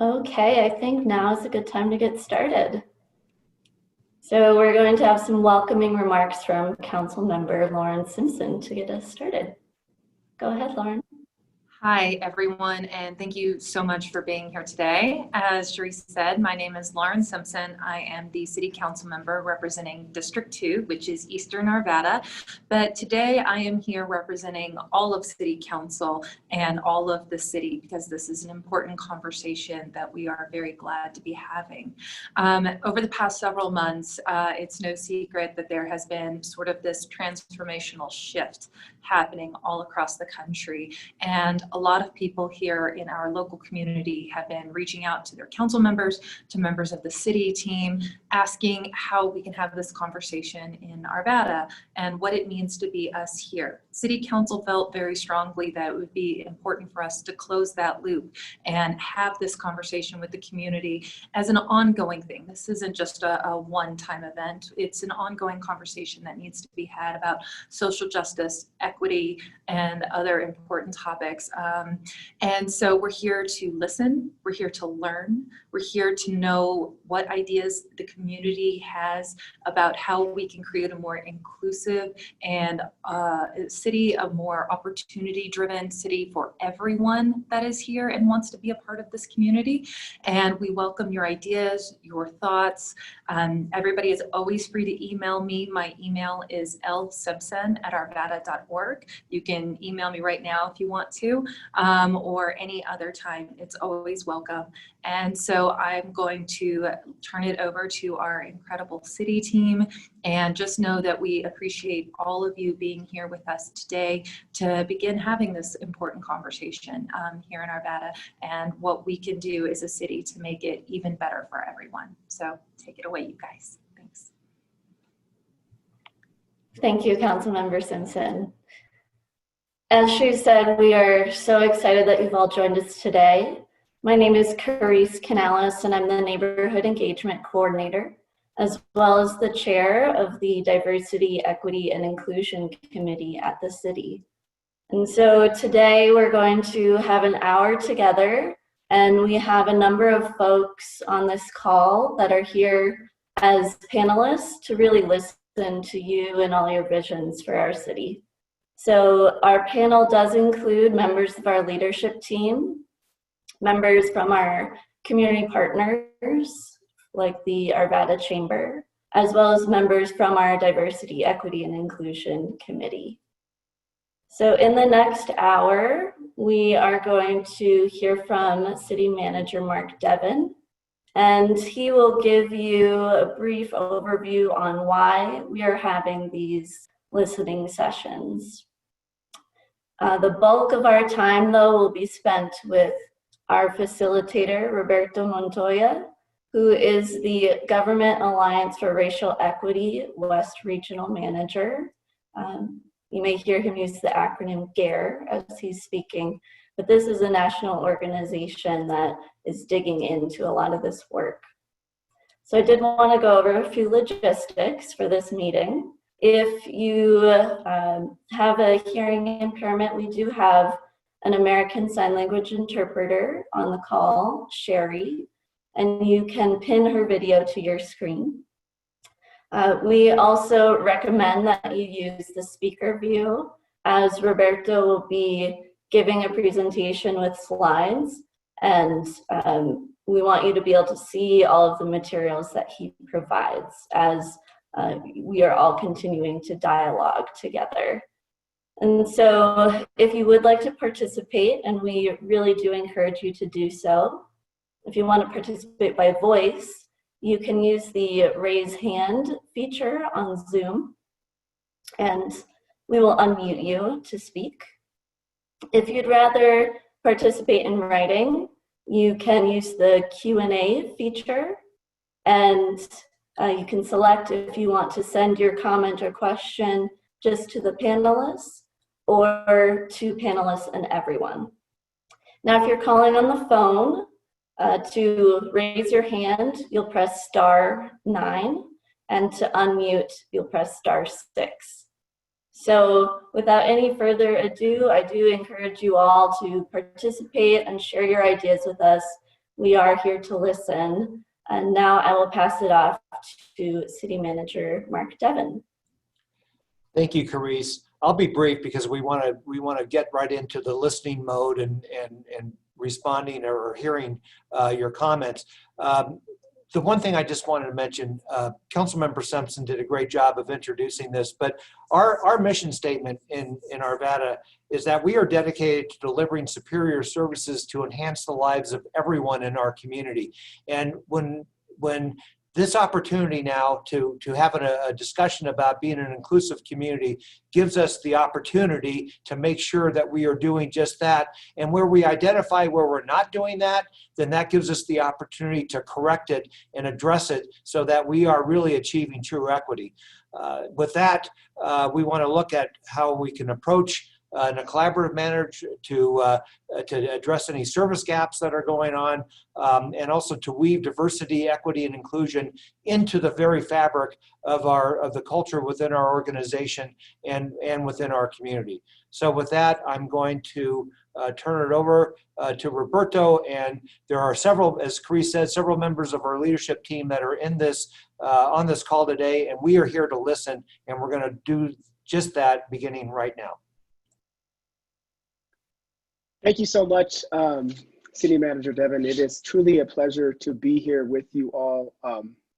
Okay, I think now is a good time to get started. So we're going to have some welcoming remarks from Council Member Lauren Simpson to get us started. Go ahead, Lauren. Hi, everyone, and thank you so much for being here today. As Sharice said, my name is Lauren Simpson. I am the City Council member representing District 2, which is Eastern Arvada. But today I am here representing all of City Council and all of the city because this is an important conversation that we are very glad to be having. Over the past several months, it's no secret that there has been sort of this transformational shift happening all across the country. And a lot of people here in our local community have been reaching out to their council members, to members of the city team, asking how we can have this conversation in Arvada and what it means to be us here. City Council felt very strongly that it would be important for us to close that loop and have this conversation with the community as an ongoing thing. This isn't just a one-time event. It's an ongoing conversation that needs to be had about social justice, equity, and other important topics. And so we're here to listen, we're here to learn, we're here to know what ideas the community has about how we can create a more inclusive and city, a more opportunity-driven city for everyone that is here and wants to be a part of this community. And we welcome your ideas, your thoughts. Everybody is always free to email me. My email is lsimpson@arvada.org. You can email me right now if you want to, or any other time. It's always welcome. And so I'm going to turn it over to our incredible city team, and just know that we appreciate all of you being here with us today to begin having this important conversation here in Arvada and what we can do as a city to make it even better for everyone. So take it away, you guys. Thanks. Thank you, Councilmember Simpson. As she said, we are so excited that you've all joined us today. My name is Garrys Canales, and I'm the Neighborhood Engagement Coordinator, as well as the chair of the Diversity, Equity, and Inclusion Committee at the city. And so today we're going to have an hour together, and we have a number of folks on this call that are here as panelists to really listen to you and all your visions for our city. So our panel does include members of our leadership team, members from our community partners, like the Arvada Chamber, as well as members from our Diversity, Equity, and Inclusion Committee. So in the next hour, we are going to hear from City Manager Mark Devon, and he will give you a brief overview on why we are having these listening sessions. The bulk of our time, though, will be spent with our facilitator, Roberto Montoya, who is the Government Alliance for Racial Equity West Regional Manager. You may hear him use the acronym GARE as he's speaking, but this is a national organization that is digging into a lot of this work. So I did want to go over a few logistics for this meeting. If you have a hearing impairment, we do have an American Sign Language interpreter on the call, Sherry, and you can pin her video to your screen. We also recommend that you use the speaker view, as Roberto will be giving a presentation with slides, and we want you to be able to see all of the materials that he provides as we are all continuing to dialogue together. And so if you would like to participate, and we really do encourage you to do so, if you want to participate by voice, you can use the raise hand feature on Zoom, and we will unmute you to speak. If you'd rather participate in writing, you can use the Q&A feature, and you can select if you want to send your comment or question just to the panelists or to panelists and everyone. Now, if you're calling on the phone, to raise your hand, you'll press *9, and to unmute, you'll press *6. So without any further ado, I do encourage you all to participate and share your ideas with us. We are here to listen. And now I will pass it off to City Manager Mark Devon. Thank you, Carice. I'll be brief because we want to get right into the listening mode and responding or hearing your comments. The one thing I just wanted to mention, Councilmember Simpson did a great job of introducing this, but our mission statement in Arvada is that we are dedicated to delivering superior services to enhance the lives of everyone in our community. And when this opportunity now to have a discussion about being an inclusive community gives us the opportunity to make sure that we are doing just that. And where we identify where we're not doing that, then that gives us the opportunity to correct it and address it so that we are really achieving true equity. With that, we want to look at how we can approach in a collaborative manner to address any service gaps that are going on, and also to weave diversity, equity, and inclusion into the very fabric of the culture within our organization and within our community. So with that, I'm going to turn it over to Roberto, and there are several, as Carice said, several members of our leadership team that are in this on this call today, and we are here to listen, and we're going to do just that beginning right now. Thank you so much, City Manager Devon. It is truly a pleasure to be here with you all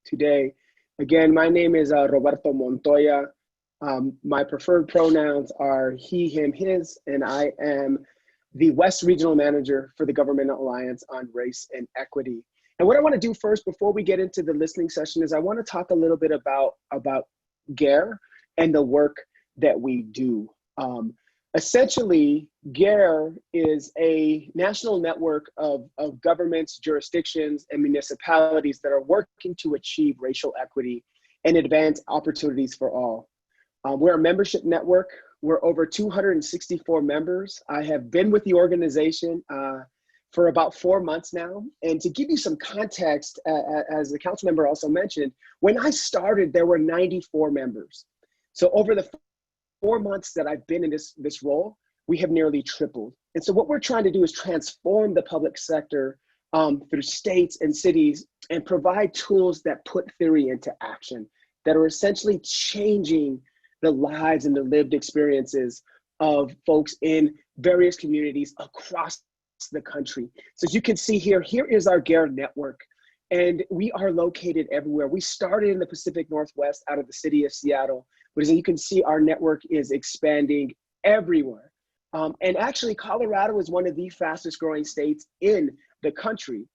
today. Again, my name is Roberto Montoya. My preferred pronouns are he, him, his, and I am the West Regional Manager for the Government Alliance on Race and Equity. And what I want to do first, before we get into the listening session, is I want to talk a little bit about GARE and the work that we do. Essentially, GARE is a national network of governments, jurisdictions, and municipalities that are working to achieve racial equity and advance opportunities for all. We're a membership network. We're over 264 members. I have been with the organization for about 4 months now. And to give you some context, as the council member also mentioned, when I started, there were 94 members. So over the 4 months that I've been in this role, we have nearly tripled. And so what we're trying to do is transform the public sector through states and cities and provide tools that put theory into action, that are essentially changing the lives and the lived experiences of folks in various communities across the country. So as you can see here is our GARE network. And we are located everywhere. We started in the Pacific Northwest out of the city of Seattle, but as you can see, our network is expanding everywhere. And actually, Colorado is one of the fastest growing states in the country.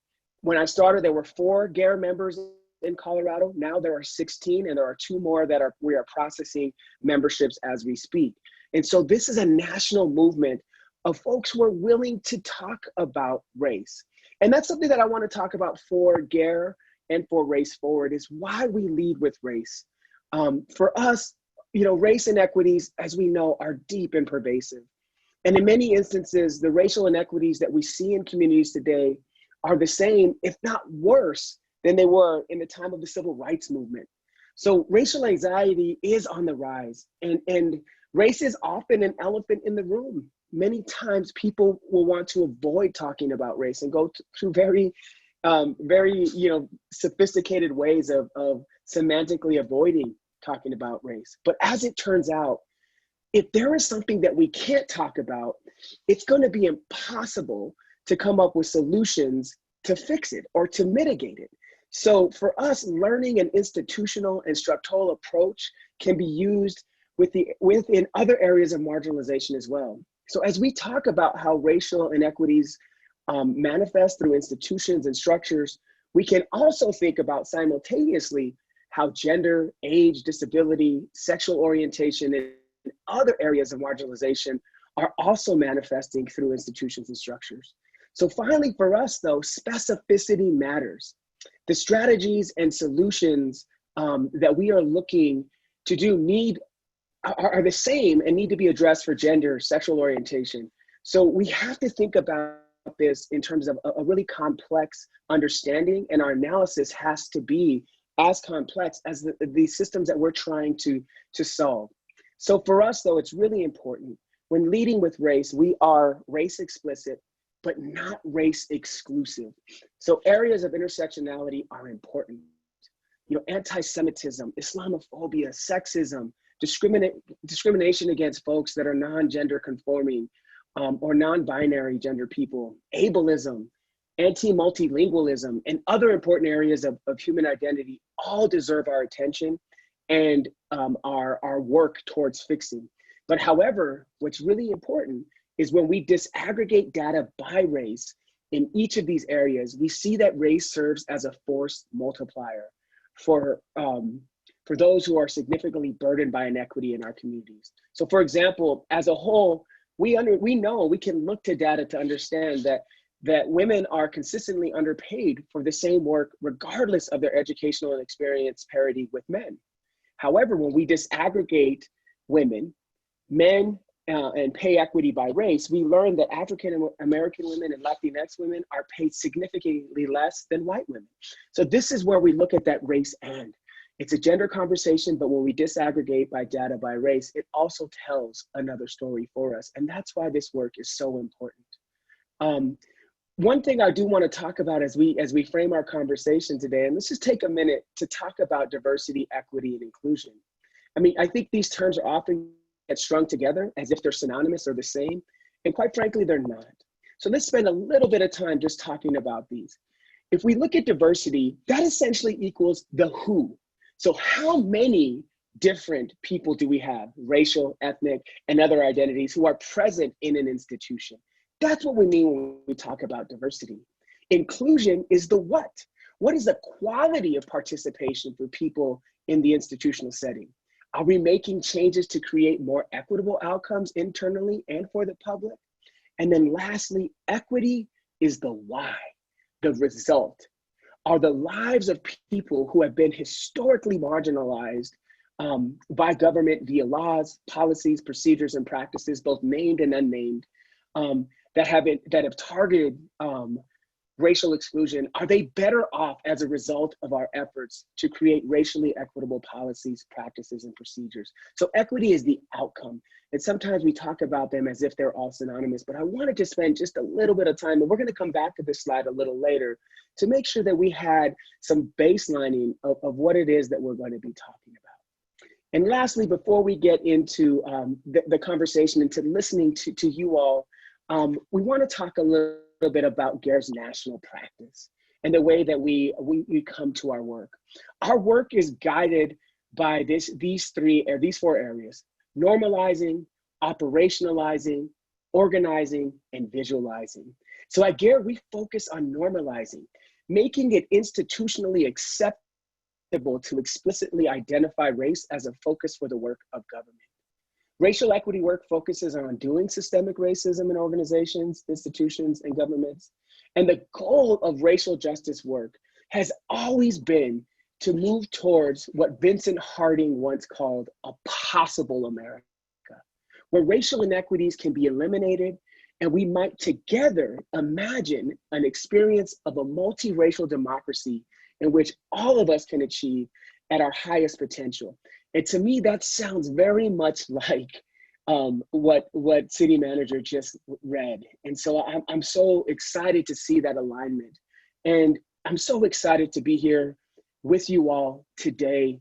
When I started, there were 4 GARE members in Colorado. Now there are 16, and there are 2 more that we are processing memberships as we speak. And so this is a national movement of folks who are willing to talk about race. And that's something that I want to talk about for GARE and for Race Forward, is why we lead with race. For us, race inequities, as we know, are deep and pervasive. And in many instances, the racial inequities that we see in communities today are the same, if not worse, than they were in the time of the civil rights movement. So racial anxiety is on the rise, and race is often an elephant in the room. Many times people will want to avoid talking about race and go through very sophisticated ways of semantically avoiding talking about race. But as it turns out, if there is something that we can't talk about, it's going to be impossible to come up with solutions to fix it or to mitigate it. So for us, learning an institutional and structural approach can be used within other areas of marginalization as well. So as we talk about how racial inequities manifest through institutions and structures, we can also think about simultaneously how gender, age, disability, sexual orientation, and other areas of marginalization are also manifesting through institutions and structures. So finally, for us though, specificity matters. The strategies and solutions that we are looking to do are the same and need to be addressed for gender, sexual orientation. So we have to think about this in terms of a really complex understanding, and our analysis has to be as complex as the systems that we're trying to solve. So for us though, it's really important when leading with race, we are race explicit, but not race exclusive. So areas of intersectionality are important. You know, anti-Semitism, Islamophobia, sexism, discrimination against folks that are non-gender conforming or non-binary gender people, ableism, anti-multilingualism, and other important areas of human identity all deserve our attention and our work towards fixing. But however, what's really important is when we disaggregate data by race in each of these areas, we see that race serves as a force multiplier for those who are significantly burdened by inequity in our communities. So for example, as a whole, we know we can look to data to understand that women are consistently underpaid for the same work, regardless of their educational and experience parity with men. However, when we disaggregate women, men, and pay equity by race, we learn that African American women and Latinx women are paid significantly less than white women. So this is where we look at that race and. It's a gender conversation, but when we disaggregate by data by race, it also tells another story for us. And that's why this work is so important. One thing I do want to talk about as we frame our conversation today, and let's just take a minute to talk about diversity, equity, and inclusion. I mean, I think these terms are often get strung together as if they're synonymous or the same, and quite frankly, they're not. So let's spend a little bit of time just talking about these. If we look at diversity, that essentially equals the who. So how many different people do we have, racial, ethnic, and other identities who are present in an institution? That's what we mean when we talk about diversity. Inclusion is the what. What is the quality of participation for people in the institutional setting? Are we making changes to create more equitable outcomes internally and for the public? And then lastly, equity is the why, the result. Are the lives of people who have been historically marginalized by government via laws, policies, procedures, and practices, both named and unnamed, that have targeted racial exclusion, are they better off as a result of our efforts to create racially equitable policies, practices, and procedures? So equity is the outcome. And sometimes we talk about them as if they're all synonymous, but I wanted to spend just a little bit of time, and we're going to come back to this slide a little later, to make sure that we had some baselining of what it is that we're going to be talking about. And lastly, before we get into the conversation, into listening to you all, we want to talk a little bit about Garrys' national practice and the way that we come to our work. Our work is guided by these four areas: normalizing, operationalizing, organizing, and visualizing. So at Garrys, we focus on normalizing, making it institutionally acceptable to explicitly identify race as a focus for the work of government. Racial equity work focuses on undoing systemic racism in organizations, institutions, and governments. And the goal of racial justice work has always been to move towards what Vincent Harding once called a possible America, where racial inequities can be eliminated, and we might together imagine an experience of a multiracial democracy in which all of us can achieve at our highest potential. And to me, that sounds very much like what City Manager just read. And so I'm so excited to see that alignment. And I'm so excited to be here with you all today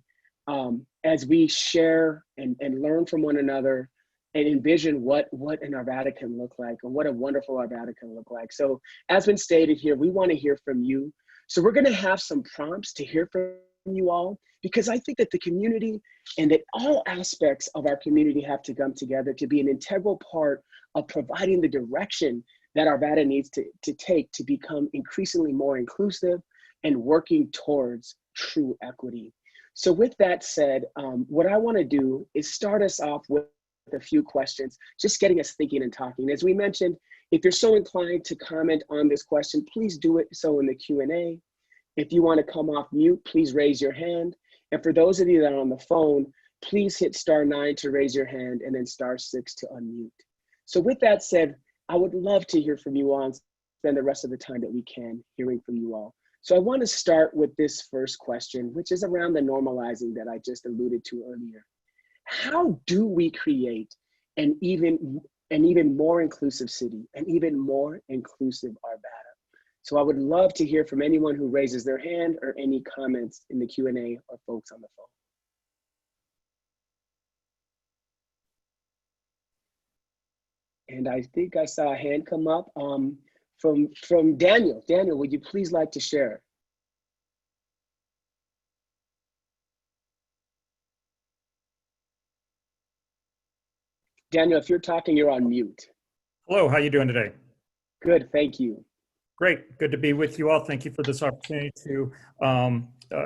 as we share and learn from one another and envision what an Arvada can look like, and what a wonderful Arvada can look like. So as been stated here, we want to hear from you. So we're going to have some prompts to hear from you all, because I think that the community and that all aspects of our community have to come together to be an integral part of providing the direction that Arvada needs to take to become increasingly more inclusive and working towards true equity. So with that said, what I want to do is start us off with a few questions, just getting us thinking and talking. As we mentioned, if you're so inclined to comment on this question, please do it so in the Q&A. If you want to come off mute, please raise your hand. And for those of you that are on the phone, please hit *9 to raise your hand and then *6 to unmute. So with that said, I would love to hear from you all and spend the rest of the time that we can hearing from you all. So I want to start with this first question, which is around the normalizing that I just alluded to earlier. How do we create an even more inclusive city, an even more inclusive Arvada? So I would love to hear from anyone who raises their hand or any comments in the Q&A or folks on the phone. And I think I saw a hand come up from Daniel. Daniel, would you please like to share? Daniel, if you're talking, you're on mute. Hello, how are you doing today? Good, thank you. Great, good to be with you all. Thank you for this opportunity to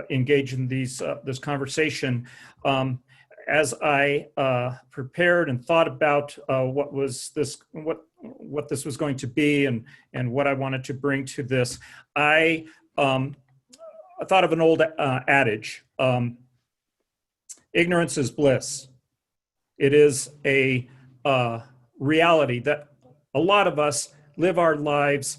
engage in this conversation. As I prepared and thought about what this was going to be and what I wanted to bring to this, I thought of an old adage: ignorance is bliss. It is a reality that a lot of us live our lives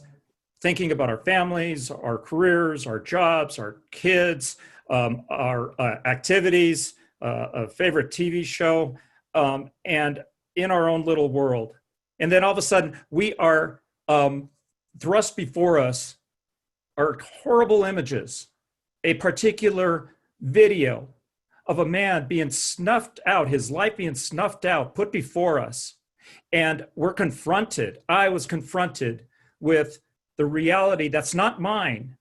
thinking about our families, our careers, our jobs, our kids, our activities, a favorite TV show, and in our own little world. And then all of a sudden, we are thrust before us are horrible images, a particular video of a man being snuffed out, his life being snuffed out, put before us. And we're confronted, I was confronted with the reality that's not mine,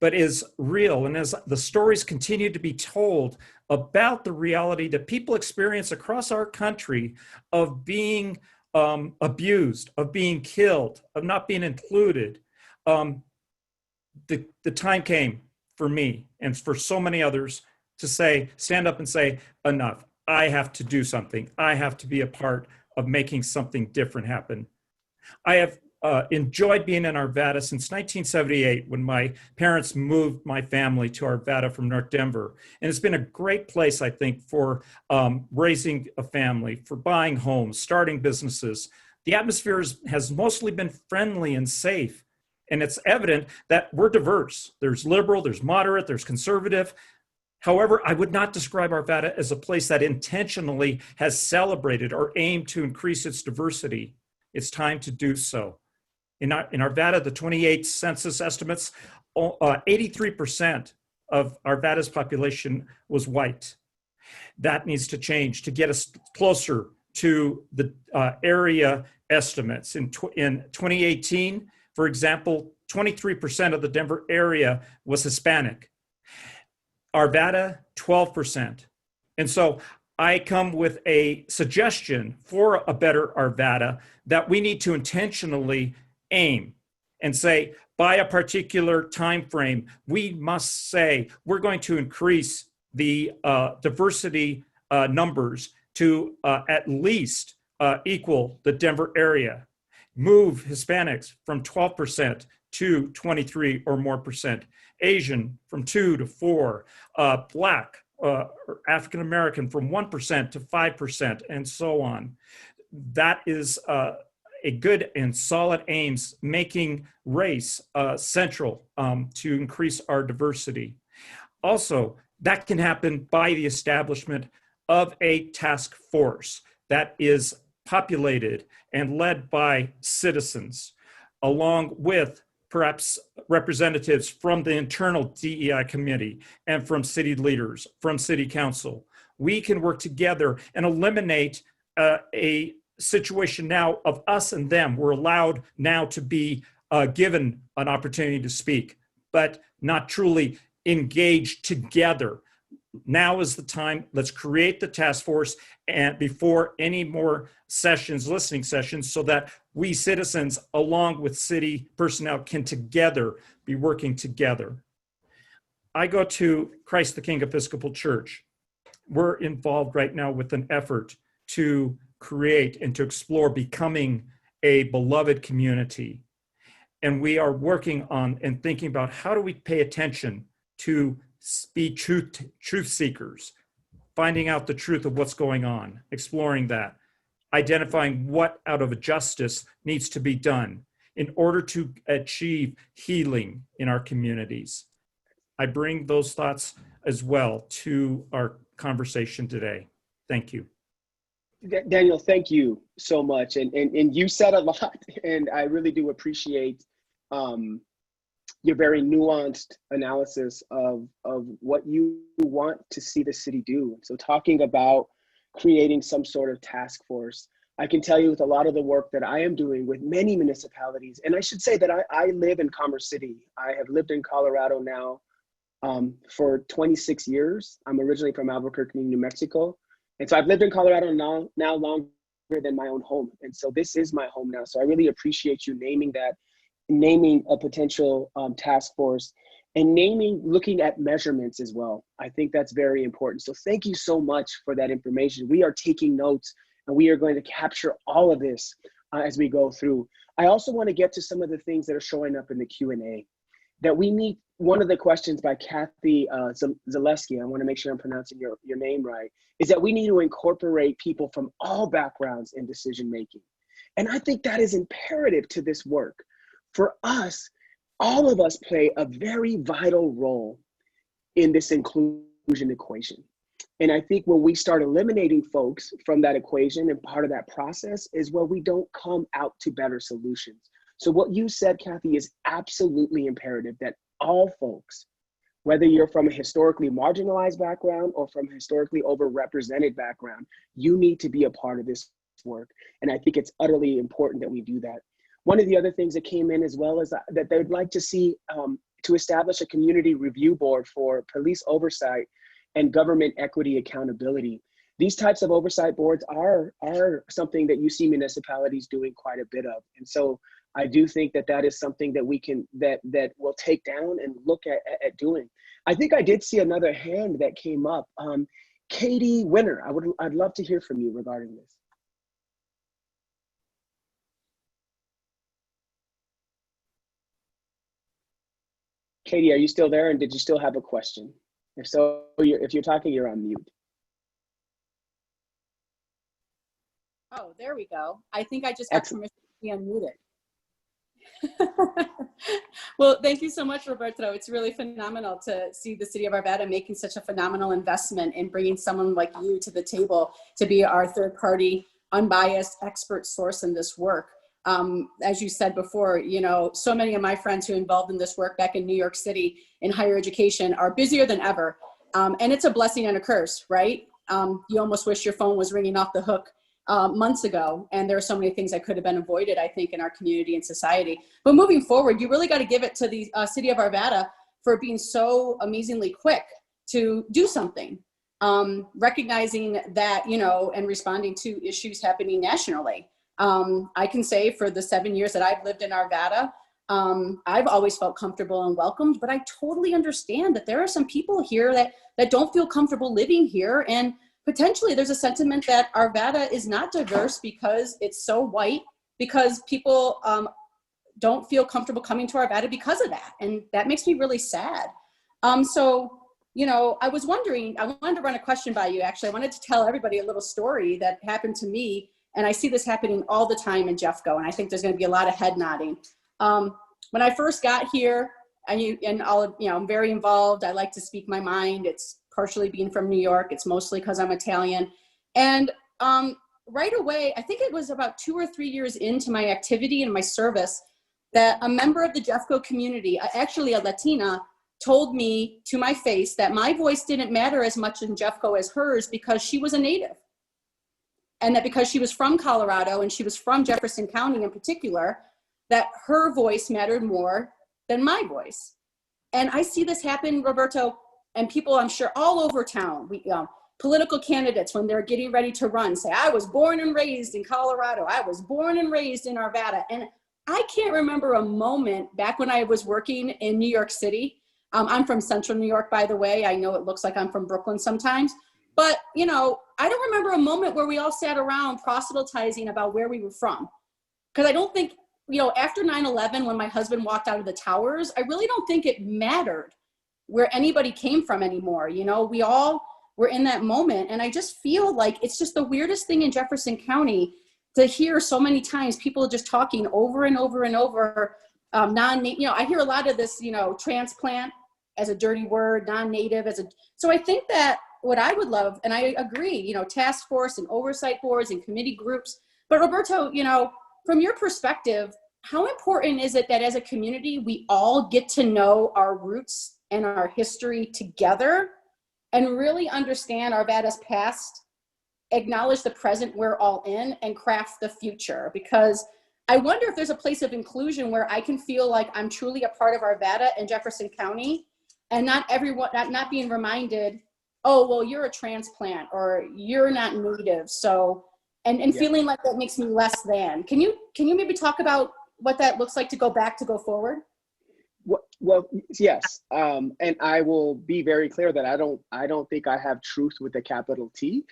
but is real. And as the stories continue to be told about the reality that people experience across our country of being abused, of being killed, of not being included, the time came for me and for so many others to say, stand up and say, enough. I have to do something. I have to be a part of making something different happen. I have enjoyed being in Arvada since 1978, when my parents moved my family to Arvada from North Denver. And it's been a great place, I think, for raising a family, for buying homes, starting businesses. The atmosphere has mostly been friendly and safe. And it's evident that we're diverse. There's liberal, there's moderate, there's conservative. However, I would not describe Arvada as a place that intentionally has celebrated or aimed to increase its diversity. It's time to do so. In Arvada, the 28 census estimates, 83% of Arvada's population was white. That needs to change to get us closer to the area estimates. In 2018, for example, 23% of the Denver area was Hispanic. Arvada, 12%. And so I come with a suggestion for a better Arvada that we need to intentionally aim and say, by a particular time frame, we must say we're going to increase the diversity numbers to at least equal the Denver area. Move Hispanics from 12% to 23 or more percent. Asian from 2 to 4, Black, African American from 1% to 5%, and so on. That is a good and solid aims, making race central to increase our diversity. Also, that can happen by the establishment of a task force that is populated and led by citizens, along with perhaps representatives from the internal DEI committee and from city leaders, from city council. We can work together and eliminate a situation now of us and them. We're allowed now to be given an opportunity to speak, but not truly engaged together. Now is the time. Let's create the task force and before any more sessions, listening sessions, so that we citizens, along with city personnel, can together be working together. I go to Christ the King Episcopal Church. We're involved right now with an effort to create and to explore becoming a beloved community. And we are working on and thinking about how do we pay attention to be truth seekers, finding out the truth of what's going on, exploring that, identifying what out of a justice needs to be done in order to achieve healing in our communities. I bring those thoughts as well to our conversation today. Thank you. Daniel, thank you so much. And you said a lot, and I really do appreciate your very nuanced analysis of what you want to see the city do. So talking about creating some sort of task force, I can tell you with a lot of the work that I am doing with many municipalities, and I should say that I live in Commerce City. I have lived in Colorado now for 26 years. I'm originally from Albuquerque, New Mexico. And so I've lived in Colorado now longer than my own home. And so this is my home now. So I really appreciate you naming a potential task force and looking at measurements as well. I think that's very important. So thank you so much for that information. We are taking notes and we are going to capture all of this as we go through. I also want to get to some of the things that are showing up in the Q&A that we meet. One of the questions by Kathy Zaleski, I want to make sure I'm pronouncing your name right, is that we need to incorporate people from all backgrounds in decision making. And I think that is imperative to this work. For us, all of us play a very vital role in this inclusion equation. And I think when we start eliminating folks from that equation and part of that process is where we don't come out to better solutions. So what you said, Kathy, is absolutely imperative that all folks, whether you're from a historically marginalized background or from a historically overrepresented background, you need to be a part of this work. And I think it's utterly important that we do that. One of the other things that came in as well is that they would like to see to establish a community review board for police oversight and government equity accountability. These types of oversight boards are something that you see municipalities doing quite a bit of. And so I do think that that is something that we can, that we'll take down and look at doing. I think I did see another hand that came up. Katie Winner, I'd love to hear from you regarding this. Katie, are you still there, and did you still have a question? If so, if you're talking, you're on mute. Oh, there we go. I think I just got permission to be unmuted. Well, thank you so much, Roberto. It's really phenomenal to see the City of Arvada making such a phenomenal investment in bringing someone like you to the table to be our third-party, unbiased expert source in this work. As you said before, you know, so many of my friends who are involved in this work back in New York City in higher education are busier than ever. And it's a blessing and a curse, right? You almost wish your phone was ringing off the hook months ago. And there are so many things that could have been avoided, I think, in our community and society. But moving forward, you really got to give it to the City of Arvada for being so amazingly quick to do something, recognizing that, you know, and responding to issues happening nationally. I can say for the 7 years that I've lived in Arvada, I've always felt comfortable and welcomed, but I totally understand that there are some people here that don't feel comfortable living here. And potentially there's a sentiment that Arvada is not diverse because it's so white, because people don't feel comfortable coming to Arvada because of that. And that makes me really sad. So, you know, I was wondering, I wanted to run a question by you, actually. I wanted to tell everybody a little story that happened to me. And I see this happening all the time in Jeffco, and I think there's going to be a lot of head nodding. When I first got here, I'm very involved. I like to speak my mind. It's partially being from New York. It's mostly because I'm Italian. And right away, I think it was about 2 or 3 years into my activity and my service, that a member of the Jeffco community, actually a Latina, told me to my face that my voice didn't matter as much in Jeffco as hers because she was a native. And that because she was from Colorado and she was from Jefferson County in particular, that her voice mattered more than my voice. And I see this happen, Roberto, and people, I'm sure, all over town. Political candidates, when they're getting ready to run, say, I was born and raised in Colorado. I was born and raised in Arvada. And I can't remember a moment back when I was working in New York City. I'm from Central New York, by the way. I know it looks like I'm from Brooklyn sometimes. But, you know, I don't remember a moment where we all sat around proselytizing about where we were from. Because I don't think, you know, after 9/11, when my husband walked out of the towers, I really don't think it mattered where anybody came from anymore. You know, we all were in that moment. And I just feel like it's just the weirdest thing in Jefferson County to hear so many times people just talking over and over and over, I hear a lot of this, you know, transplant as a dirty word, non-native so I think that what I would love, and I agree, you know, task force and oversight boards and committee groups. But Roberto, you know, from your perspective, how important is it that as a community, we all get to know our roots and our history together and really understand Arvada's past, acknowledge the present we're all in, and craft the future? Because I wonder if there's a place of inclusion where I can feel like I'm truly a part of Arvada and Jefferson County, and not being reminded, oh, well, you're a transplant or you're not native. So, and feeling like that makes me less than. Can you maybe talk about what that looks like to go forward? Well, yes, and I will be very clear that I don't think I have truth with a capital T,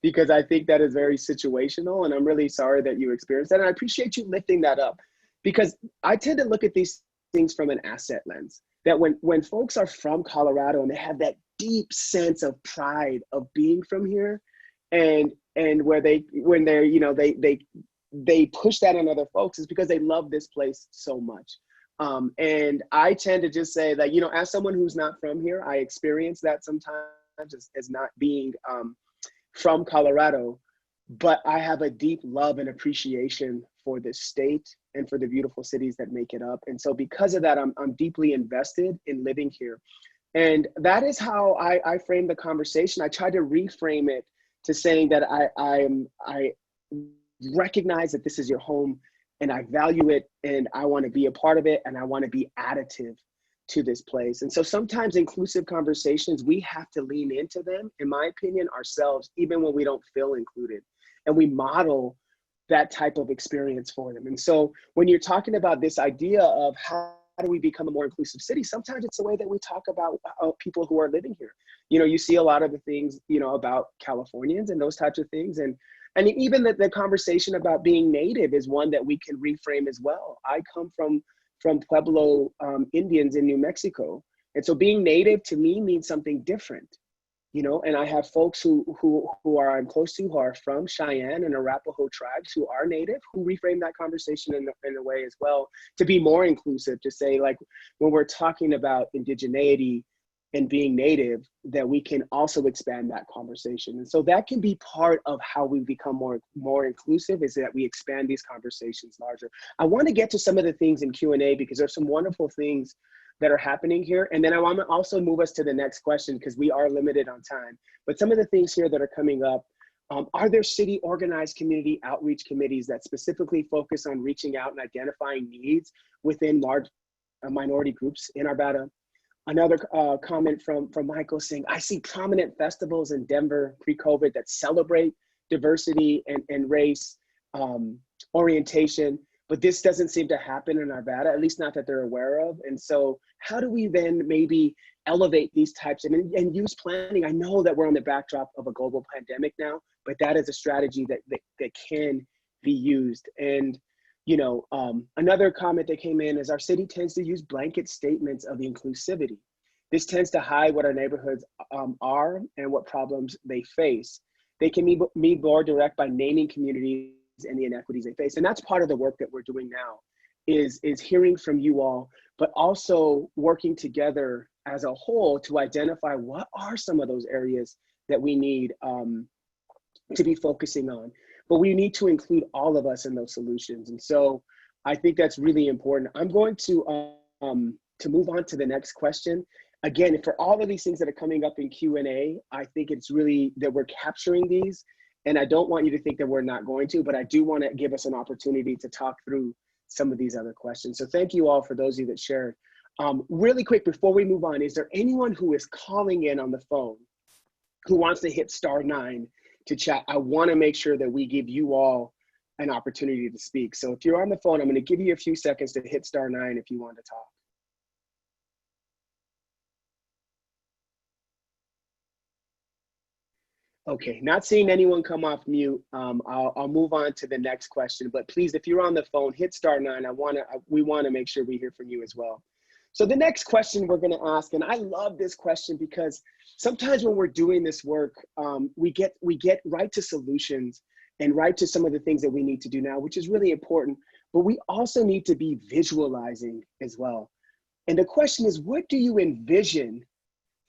because I think that is very situational, and I'm really sorry that you experienced that. And I appreciate you lifting that up, because I tend to look at these things from an asset lens. That when folks are from Colorado and they have that deep sense of pride of being from here, and when they push that on other folks, is because they love this place so much. And I tend to just say that, as someone who's not from here, I experience that sometimes as not being from Colorado, but I have a deep love and appreciation for this state and for the beautiful cities that make it up. And so because of that, I'm deeply invested in living here. And that is how I frame the conversation. I try to reframe it to saying that I recognize that this is your home, and I value it, and I want to be a part of it, and I want to be additive to this place. And so sometimes inclusive conversations, we have to lean into them, in my opinion, ourselves, even when we don't feel included, and we model that type of experience for them. And so when you're talking about this idea of how do we become a more inclusive city, sometimes it's the way that we talk about people who are living here. You see a lot of the things, about Californians and those types of things. And even the conversation about being native is one that we can reframe as well. I come from Pueblo Indians in New Mexico. And so being native to me means something different, and I have folks who I'm close to, who are from Cheyenne and Arapaho tribes who are native, who reframe that conversation in a way as well, to be more inclusive, to say, like, when we're talking about indigeneity and being native, that we can also expand that conversation. And so that can be part of how we become more inclusive, is that we expand these conversations larger. I want to get to some of the things in Q&A, because there's some wonderful things that are happening here. And then I want to also move us to the next question, because we are limited on time. But some of the things here that are coming up, are there city organized community outreach committees that specifically focus on reaching out and identifying needs within large minority groups in Arvada? Another comment from Michael saying, I see prominent festivals in Denver pre-COVID that celebrate diversity and race orientation, but this doesn't seem to happen in Arvada, at least not that they're aware of. And so how do we then maybe elevate these types and use planning? I know that we're on the backdrop of a global pandemic now, but that is a strategy that can be used. And another comment that came in is, our city tends to use blanket statements of inclusivity. This tends to hide what our neighborhoods are and what problems they face. They can be more direct by naming communities and the inequities they face. And that's part of the work that we're doing now, is hearing from you all, but also working together as a whole to identify what are some of those areas that we need to be focusing on. But we need to include all of us in those solutions. And so I think that's really important. I'm going to move on to the next question. Again, for all of these things that are coming up in Q&A, I think it's really that we're capturing these. And I don't want you to think that we're not going to, but I do want to give us an opportunity to talk through some of these other questions. So thank you all for those of you that shared. Really quick, before we move on, is there anyone who is calling in on the phone who wants to hit *9 to chat? I want to make sure that we give you all an opportunity to speak. So if you're on the phone, I'm going to give you a few seconds to hit *9 if you want to talk. Okay, not seeing anyone come off mute. I'll move on to the next question, but please, if you're on the phone, hit *9. We want to make sure we hear from you as well. So the next question we're going to ask, and I love this question because sometimes when we're doing this work, we get right to solutions and right to some of the things that we need to do now, which is really important, but we also need to be visualizing as well. And the question is, what do you envision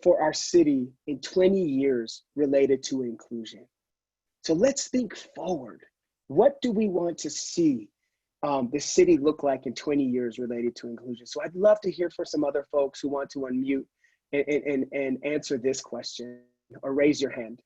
for our city in 20 years related to inclusion? So let's think forward. What do we want to see the city look like in 20 years related to inclusion? So I'd love to hear from some other folks who want to unmute and answer this question, or raise your hand.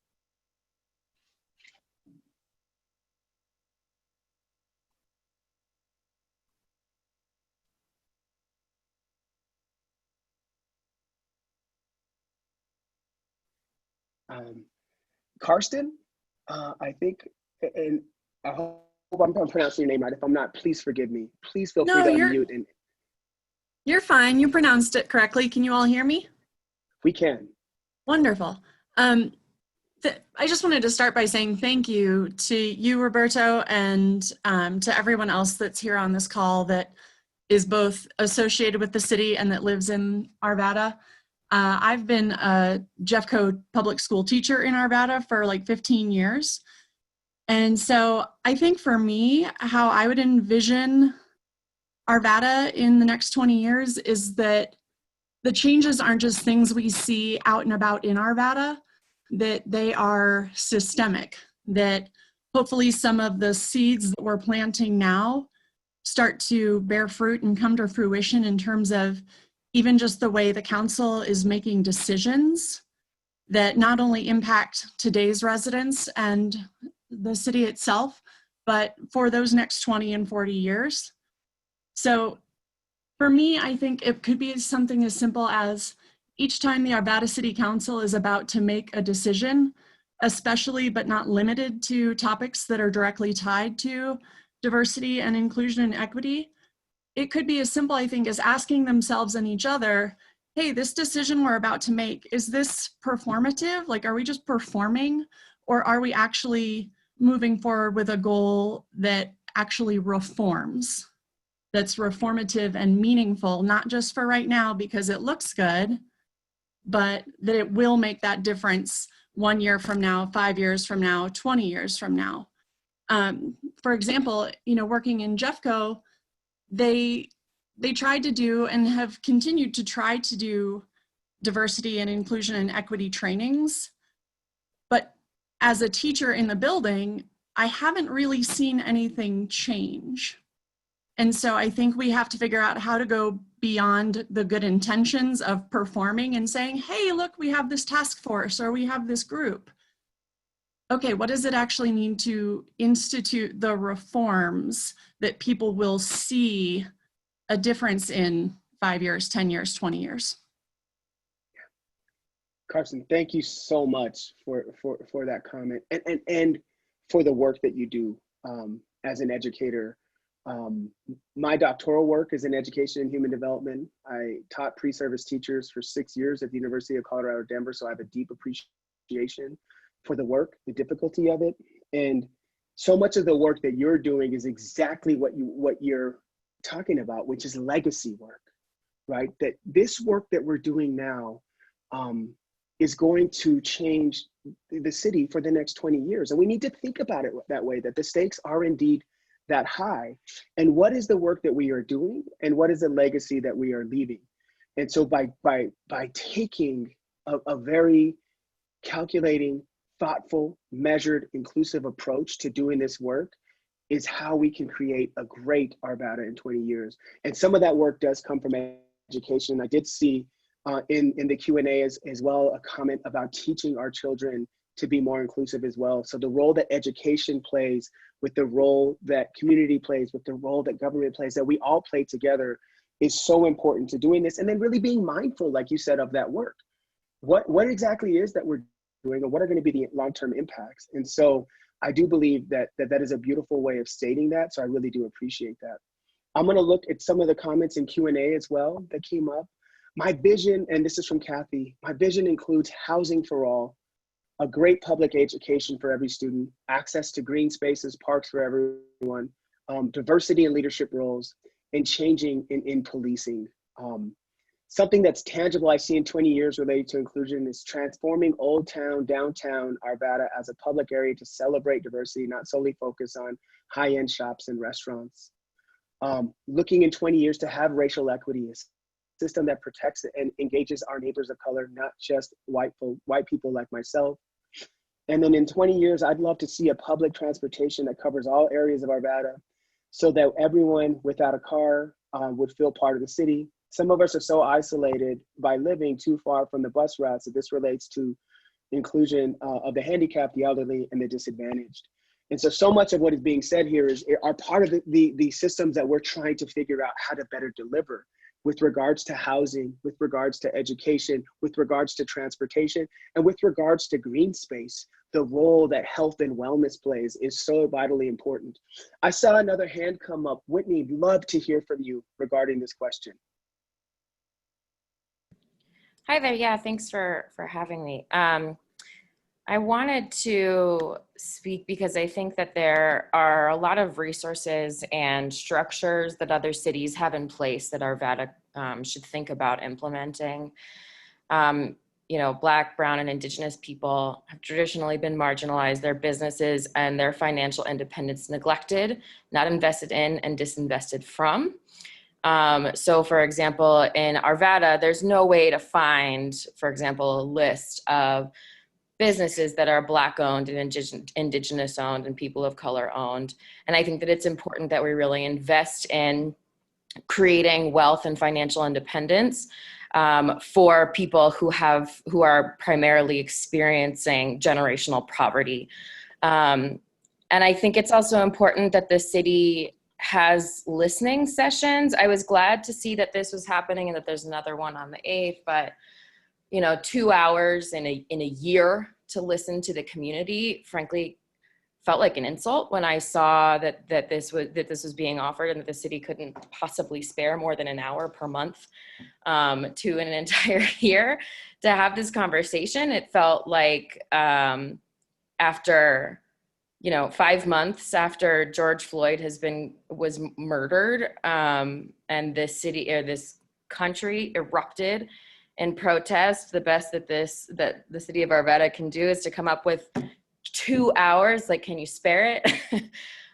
Karsten, I think, and I hope I'm pronouncing your name right. If I'm not, please forgive me. Please feel free to unmute. And you're fine. You pronounced it correctly. Can you all hear me? we can. Wonderful. I just wanted to start by saying thank you to you, Roberto, and to everyone else that's here on this call that is both associated with the city and that lives in Arvada. I've been a Jeffco public school teacher in Arvada for like 15 years. And so I think for me, how I would envision Arvada in the next 20 years is that the changes aren't just things we see out and about in Arvada, that they are systemic, that hopefully some of the seeds that we're planting now start to bear fruit and come to fruition in terms of even just the way the council is making decisions that not only impact today's residents and the city itself, but for those next 20 and 40 years. So for me, I think it could be something as simple as each time the Arvada City Council is about to make a decision, especially but not limited to topics that are directly tied to diversity and inclusion and equity, it could be as simple, I think, as asking themselves and each other, hey, this decision we're about to make, is this performative? Like, are we just performing, or are we actually moving forward with a goal that actually reforms, that's reformative and meaningful, not just for right now because it looks good, but that it will make that difference 1 year from now, 5 years from now, 20 years from now. For example, working in Jeffco, they tried to do and have continued to try to do diversity and inclusion and equity trainings. But as a teacher in the building, I haven't really seen anything change. And so I think we have to figure out how to go beyond the good intentions of performing and saying, hey, look, we have this task force or we have this group. Okay, what does it actually mean to institute the reforms that people will see a difference in 5 years, 10 years, 20 years? Karsten, thank you so much for that comment and for the work that you do as an educator. My doctoral work is in education and human development. I taught pre-service teachers for 6 years at the University of Colorado, Denver, so I have a deep appreciation for the work, the difficulty of it. And so much of the work that you're doing is exactly what you're talking about, which is legacy work, right? That this work that we're doing now is going to change the city for the next 20 years. And we need to think about it that way, that the stakes are indeed that high. And what is the work that we are doing? And what is the legacy that we are leaving? And so by taking a very calculating, thoughtful, measured, inclusive approach to doing this work is how we can create a great Arvada in 20 years. And some of that work does come from education. I did see in the Q&A as well a comment about teaching our children to be more inclusive as well. So the role that education plays with the role that community plays, with the role that government plays, that we all play together is so important to doing this. And then really being mindful, like you said, of that work. What exactly is that we're doing, and what are going to be the long-term impacts? And so I do believe that is a beautiful way of stating that. So I really do appreciate that. I'm going to look at some of the comments in Q&A as well that came up. My vision, and this is from Kathy, my vision includes housing for all, a great public education for every student, access to green spaces, parks for everyone, diversity in leadership roles, and changing in policing. Something that's tangible I see in 20 years related to inclusion is transforming Old Town, downtown Arvada as a public area to celebrate diversity, not solely focus on high-end shops and restaurants. Looking in 20 years to have racial equity, a system that protects and engages our neighbors of color, not just white people like myself. And then in 20 years, I'd love to see a public transportation that covers all areas of Arvada, so that everyone without a car would feel part of the city. Some of us are so isolated by living too far from the bus routes that this relates to inclusion of the handicapped, the elderly, and the disadvantaged. And so much of what is being said here are part of the systems that we're trying to figure out how to better deliver with regards to housing, with regards to education, with regards to transportation, and with regards to green space. The role that health and wellness plays is so vitally important. I saw another hand come up. Whitney, love to hear from you regarding this question. Hi there. Yeah, thanks for having me. I wanted to speak because I think that there are a lot of resources and structures that other cities have in place that Arvada should think about implementing. You know, Black, Brown, and Indigenous people have traditionally been marginalized, their businesses and their financial independence neglected, not invested in, and disinvested from. So for example, in Arvada, there's no way to find, for example, a list of businesses that are Black owned and Indigenous owned and people of color owned. And I think that it's important that we really invest in creating wealth and financial independence for people who are primarily experiencing generational poverty. And I think it's also important that the city has listening sessions. I was glad to see that this was happening and that there's another one on the 8th, but you know, 2 hours in a year to listen to the community, frankly, felt like an insult when I saw that this was being offered and that the city couldn't possibly spare more than an hour per month to an entire year to have this conversation. It felt like after, you know, 5 months after George Floyd was murdered, and this city or this country erupted in protest, the best that the city of Arvada can do is to come up with 2 hours. Like, can you spare it?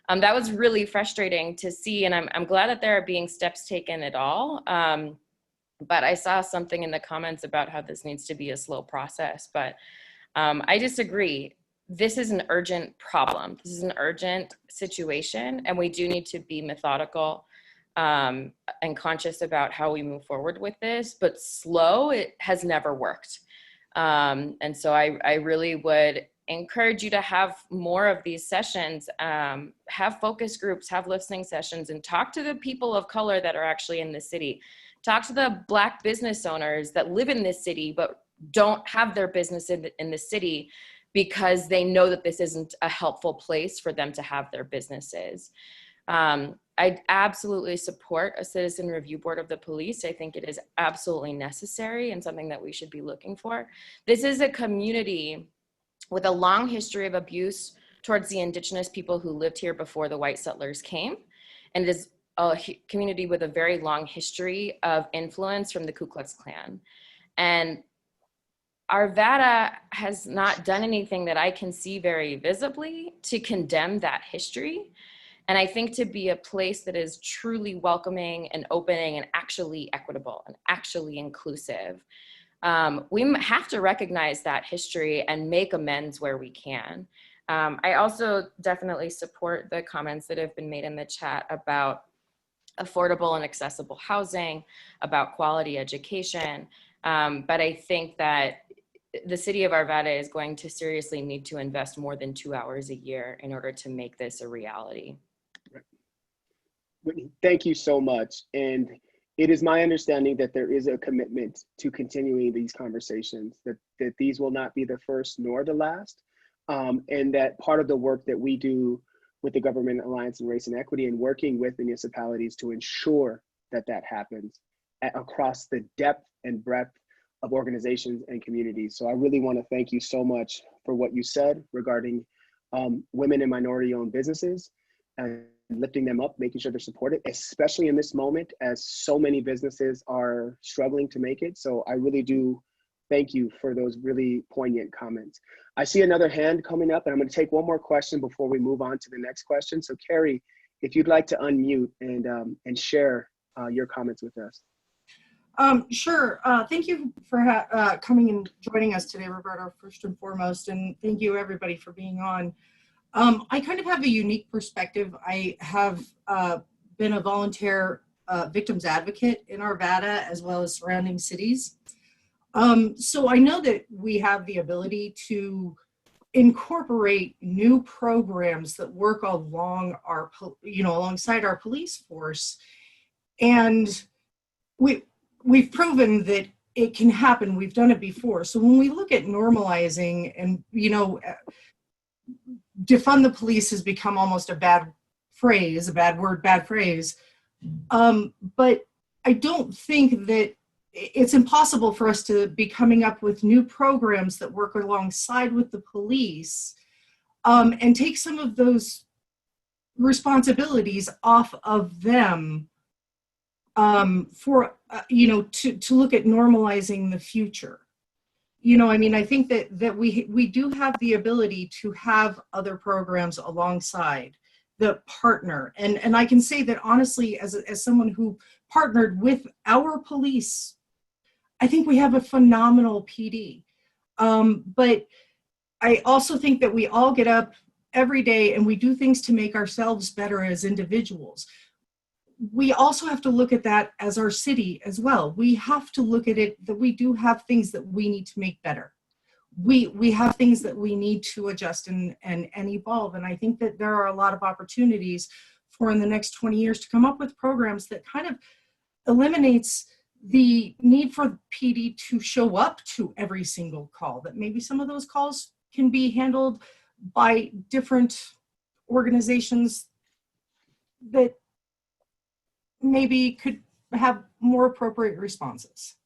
That was really frustrating to see, and I'm glad that there are being steps taken at all. But I saw something in the comments about how this needs to be a slow process. But I disagree. This is an urgent problem. This is an urgent situation, and we do need to be methodical and conscious about how we move forward with this. But slow, it has never worked. And so I really would encourage you to have more of these sessions, have focus groups, have listening sessions, and talk to the people of color that are actually in the city. Talk to the Black business owners that live in this city but don't have their business in the city because they know that this isn't a helpful place for them to have their businesses. I absolutely support a citizen review board of the police. I think it is absolutely necessary and something that we should be looking for. This is a community with a long history of abuse towards the Indigenous people who lived here before the white settlers came. And it is a community with a very long history of influence from the Ku Klux Klan. And Arvada has not done anything that I can see very visibly to condemn that history. And I think to be a place that is truly welcoming and opening and actually equitable and actually inclusive, we have to recognize that history and make amends where we can. I also definitely support the comments that have been made in the chat about affordable and accessible housing, about quality education. But I think that the city of Arvada is going to seriously need to invest more than 2 hours a year in order to make this a reality. Whitney, thank you so much. And it is my understanding that there is a commitment to continuing these conversations, that these will not be the first nor the last, and that part of the work that we do with the Government Alliance on Race and Equity and working with municipalities to ensure that that happens across the depth and breadth of organizations and communities. So I really want to thank you so much for what you said regarding women and minority-owned businesses and lifting them up, making sure they're supported, especially in this moment as so many businesses are struggling to make it. So I really do thank you for those really poignant comments. I see another hand coming up, and I'm going to take one more question before we move on to the next question. So Carrie, if you'd like to unmute and share your comments with us. Sure. Thank you for coming and joining us today, Roberto, first and foremost, and thank you everybody for being on. I kind of have a unique perspective. I have been a volunteer victims advocate in Arvada as well as surrounding cities. So I know that we have the ability to incorporate new programs that work along our, alongside our police force. And we've proven that it can happen. We've done it before. So when we look at normalizing and, defund the police has become almost a bad phrase, a bad word, bad phrase. But I don't think that it's impossible for us to be coming up with new programs that work alongside with the police and take some of those responsibilities off of them for, to look at normalizing the future. I think that we do have the ability to have other programs alongside the partner. And I can say that honestly, as someone who partnered with our police, I think we have a phenomenal PD. But I also think that we all get up every day and we do things to make ourselves better as individuals. We also have to look at that as our city as well. We have to look at it that we do have things that we need to make better. We have things that we need to adjust and evolve. And I think that there are a lot of opportunities for in the next 20 years to come up with programs that kind of eliminates the need for PD to show up to every single call, that maybe some of those calls can be handled by different organizations that maybe could have more appropriate responses.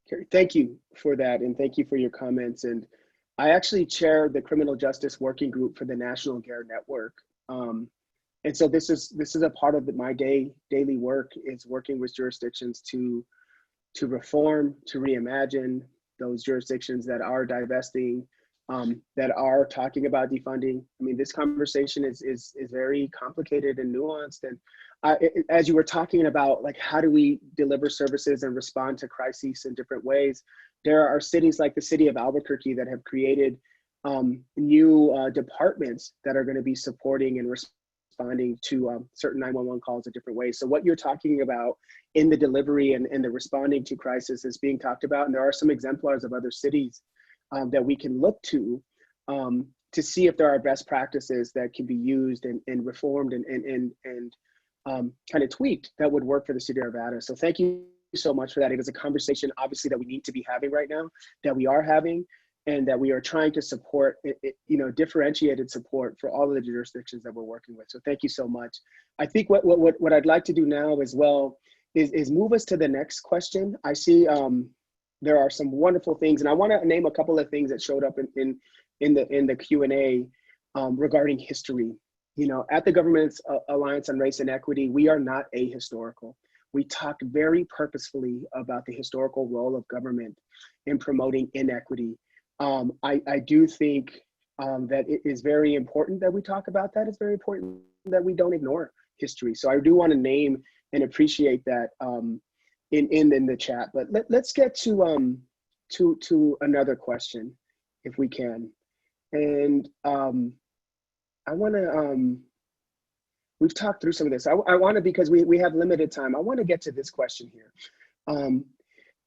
Carrie, thank you for that, and thank you for your comments. And I actually chair the Criminal Justice Working Group for the National GARE Network. And so this is a part of my daily work, is working with jurisdictions to reform, to reimagine those jurisdictions that are divesting, that are talking about defunding. I mean, this conversation is very complicated and nuanced. And as you were talking about, like, how do we deliver services and respond to crises in different ways? There are cities like the City of Albuquerque that have created new departments that are going to be supporting and responding to certain 911 calls in different ways. So what you're talking about in the delivery and the responding to crisis is being talked about. And there are some exemplars of other cities that we can look to see if there are best practices that can be used and reformed and kind of tweaked that would work for the City of Arvada. So thank you so much for that. It is a conversation, obviously, that we need to be having right now, that we are having, and that we are trying to support, differentiated support for all of the jurisdictions that we're working with. So thank you so much. I think what I'd like to do now as well is move us to the next question. I see there are some wonderful things, and I want to name a couple of things that showed up in the Q&A regarding history. At the Government's Alliance on Race and Equity, we are not ahistorical. We talked very purposefully about the historical role of government in promoting inequity. I do think that it is very important that we talk about that. It's very important that we don't ignore history. So I do want to name and appreciate that in the chat. But let's get to another question, if we can. And I want to, we've talked through some of this. I want to, because we have limited time, I want to get to this question here.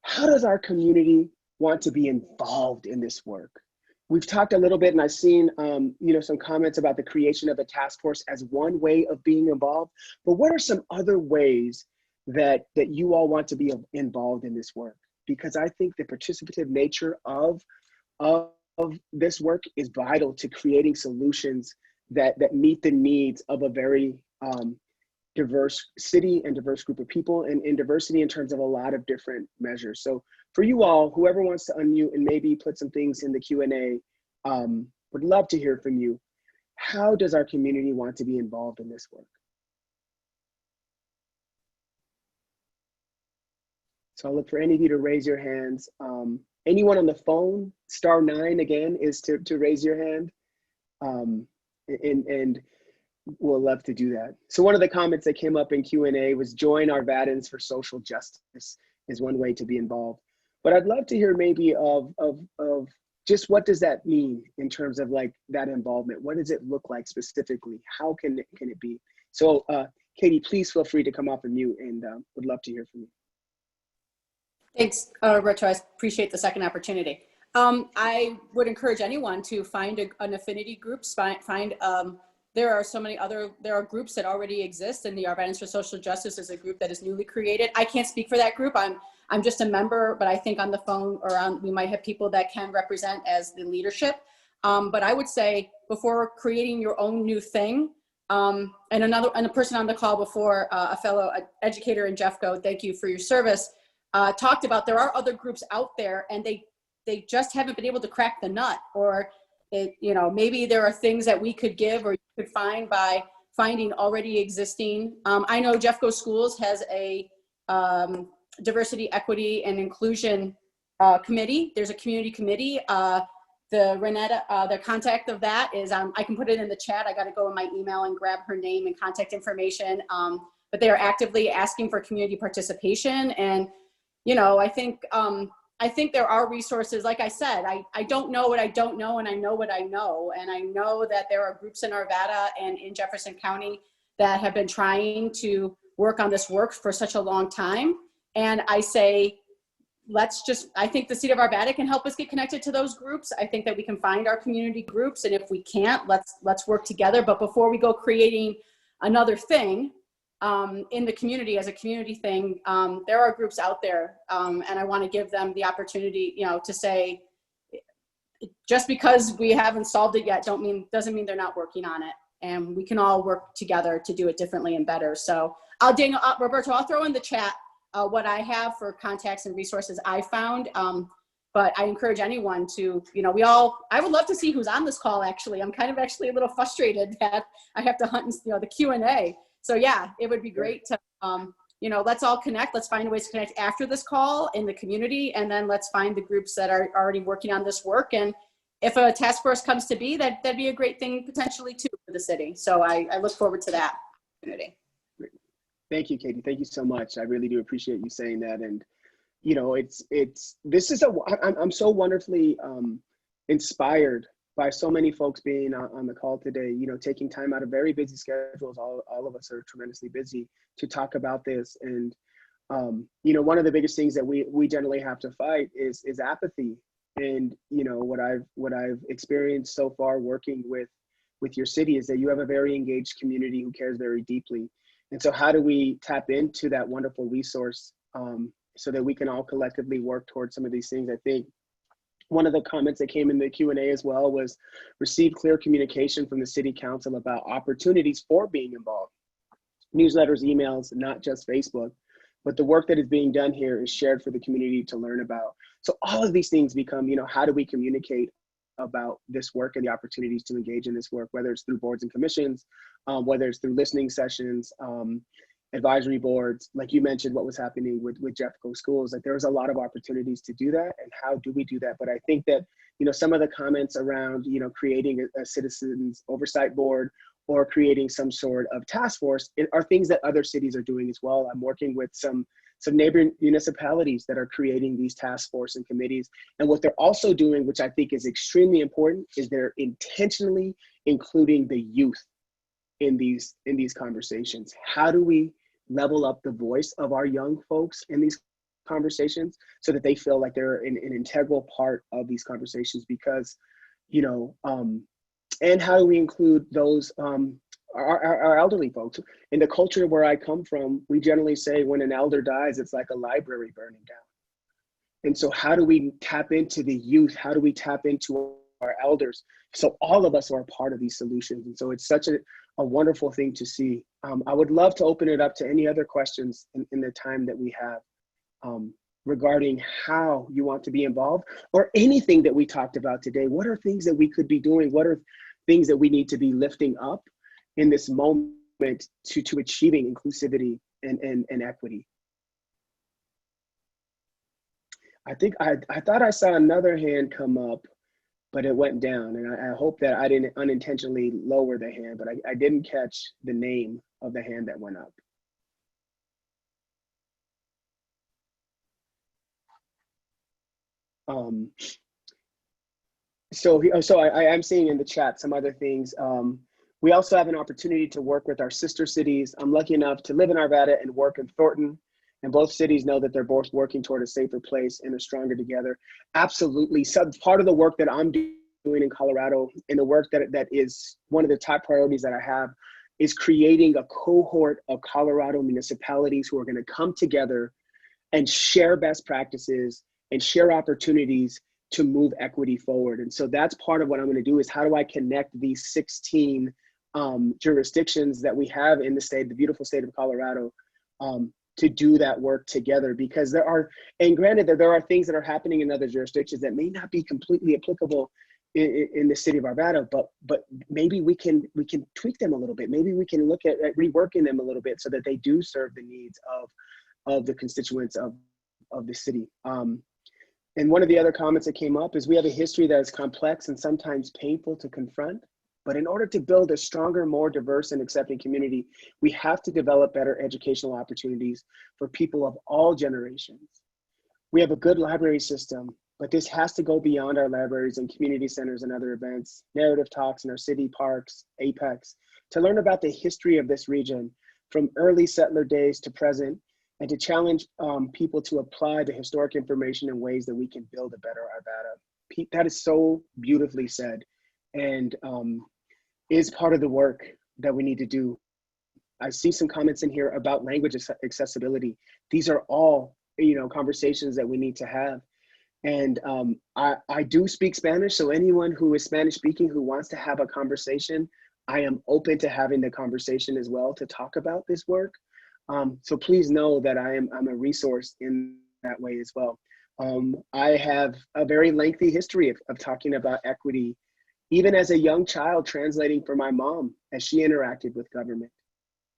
How does our community want to be involved in this work? We've talked a little bit, and I've seen some comments about the creation of a task force as one way of being involved. But what are some other ways that you all want to be involved in this work? Because I think the participative nature of this work is vital to creating solutions that meet the needs of a very diverse city and diverse group of people, and in diversity in terms of a lot of different measures. So for you all, whoever wants to unmute and maybe put some things in the Q&A, would love to hear from you. How does our community want to be involved in this work? So I'll look for any of you to raise your hands. Anyone on the phone, *9 again is to raise your hand. And we'll love to do that. So one of the comments that came up in Q&A was join Arvadans for social justice is one way to be involved. But I'd love to hear maybe of just what does that mean in terms of like that involvement? What does it look like specifically? How can it be? So Katie, please feel free to come off and mute, and would love to hear from you. Thanks, Roberto. I appreciate the second opportunity. I would encourage anyone to find an affinity group. There are so many there are groups that already exist, and the Arvadans for Social Justice is a group that is newly created. I can't speak for that group. I'm just a member, but I think on the phone or we might have people that can represent as the leadership. But I would say before creating your own new thing, and a person on the call before, a fellow educator in Jeffco, thank you for your service, talked about there are other groups out there, and they just haven't been able to crack the nut, or maybe there are things that we could give or you could find by finding already existing. I know Jeffco Schools has a diversity, equity, and inclusion committee. There's a community committee. The contact of that is, I can put it in the chat. I got to go in my email and grab her name and contact information. But they are actively asking for community participation. And, I think there are resources. Like I said, I don't know what I don't know, and I know what I know. And I know that there are groups in Arvada and in Jefferson County that have been trying to work on this work for such a long time. And I say, I think the City of Arvada can help us get connected to those groups. I think that we can find our community groups. And if we can't, let's work together. But before we go creating another thing in the community as a community thing, there are groups out there. And I want to give them the opportunity, to say, just because we haven't solved it yet doesn't mean they're not working on it. And we can all work together to do it differently and better. So Roberto, I'll throw in the chat what I have for contacts and resources I found. But I encourage anyone to, I would love to see who's on this call, actually. I'm kind of actually a little frustrated that I have to hunt, the Q&A. So yeah, it would be great to, let's all connect. Let's find ways to connect after this call in the community. And then let's find the groups that are already working on this work. And if a task force comes to be, that'd be a great thing potentially too for the city. So I look forward to that opportunity. Thank you, Katie. Thank you so much. I really do appreciate you saying that. And, I'm so wonderfully inspired by so many folks being on the call today, taking time out of very busy schedules. All of us are tremendously busy to talk about this. And, one of the biggest things that we generally have to fight is apathy. And, what I've experienced so far working with your city is that you have a very engaged community who cares very deeply. And so how do we tap into that wonderful resource so that we can all collectively work towards some of these things? I think one of the comments that came in the Q&A as well was receive clear communication from the city council about opportunities for being involved. Newsletters, emails, not just Facebook, but the work that is being done here is shared for the community to learn about. So all of these things become, how do we communicate about this work and the opportunities to engage in this work, whether it's through boards and commissions, whether it's through listening sessions, advisory boards, like you mentioned what was happening with Jeffco Schools. Like there's a lot of opportunities to do that, and how do we do that? But I think that, some of the comments around, creating a citizens oversight board or creating some sort of task force are things that other cities are doing as well. I'm working with some neighboring municipalities that are creating these task force and committees. And what they're also doing, which I think is extremely important, is they're intentionally including the youth in these conversations. How do we level up the voice of our young folks in these conversations so that they feel like they're an integral part of these conversations? Because, and how do we include those, our elderly folks? In the culture where I come from, we generally say when an elder dies, it's like a library burning down. And so how do we tap into the youth? How do we tap into our elders? So all of us are a part of these solutions. And so it's such a wonderful thing to see. I would love to open it up to any other questions in the time that we have regarding how you want to be involved, or anything that we talked about today. What are things that we could be doing? What are things that we need to be lifting up in this moment to achieving inclusivity and equity? I think I thought I saw another hand come up, but it went down, and I hope that I didn't unintentionally lower the hand, but I didn't catch the name of the hand that went up. So I am seeing in the chat some other things. We also have an opportunity to work with our sister cities. I'm lucky enough to live in Arvada and work in Thornton, and both cities know that they're both working toward a safer place and are stronger together. Absolutely. So part of the work that I'm doing in Colorado, and the work that is one of the top priorities that I have, is creating a cohort of Colorado municipalities who are going to come together and share best practices and share opportunities to move equity forward. And so that's part of what I'm going to do, is how do I connect these 16 jurisdictions that we have in the state, the beautiful state of Colorado, to do that work together. Because there are, and granted that there are things that are happening in other jurisdictions that may not be completely applicable in the city of Arvada, but maybe we can tweak them a little bit. Maybe we can look at reworking them a little bit so that they do serve the needs of the constituents of the city. And one of the other comments that came up is we have a history that is complex and sometimes painful to confront. But in order to build a stronger, more diverse and accepting community, we have to develop better educational opportunities for people of all generations. We have a good library system, but this has to go beyond our libraries and community centers and other events, narrative talks in our city parks, Apex, to learn about the history of this region from early settler days to present, and to challenge people to apply the historic information in ways that we can build a better Arvada. That is so beautifully said, and is part of the work that we need to do. I see some comments in here about language accessibility. These are all, conversations that we need to have. And I do speak Spanish, so anyone who is Spanish speaking who wants to have a conversation, I am open to having the conversation as well to talk about this work. So please know that I'm a resource in that way as well. I have a very lengthy history of talking about equity, even as a young child, translating for my mom as she interacted with government.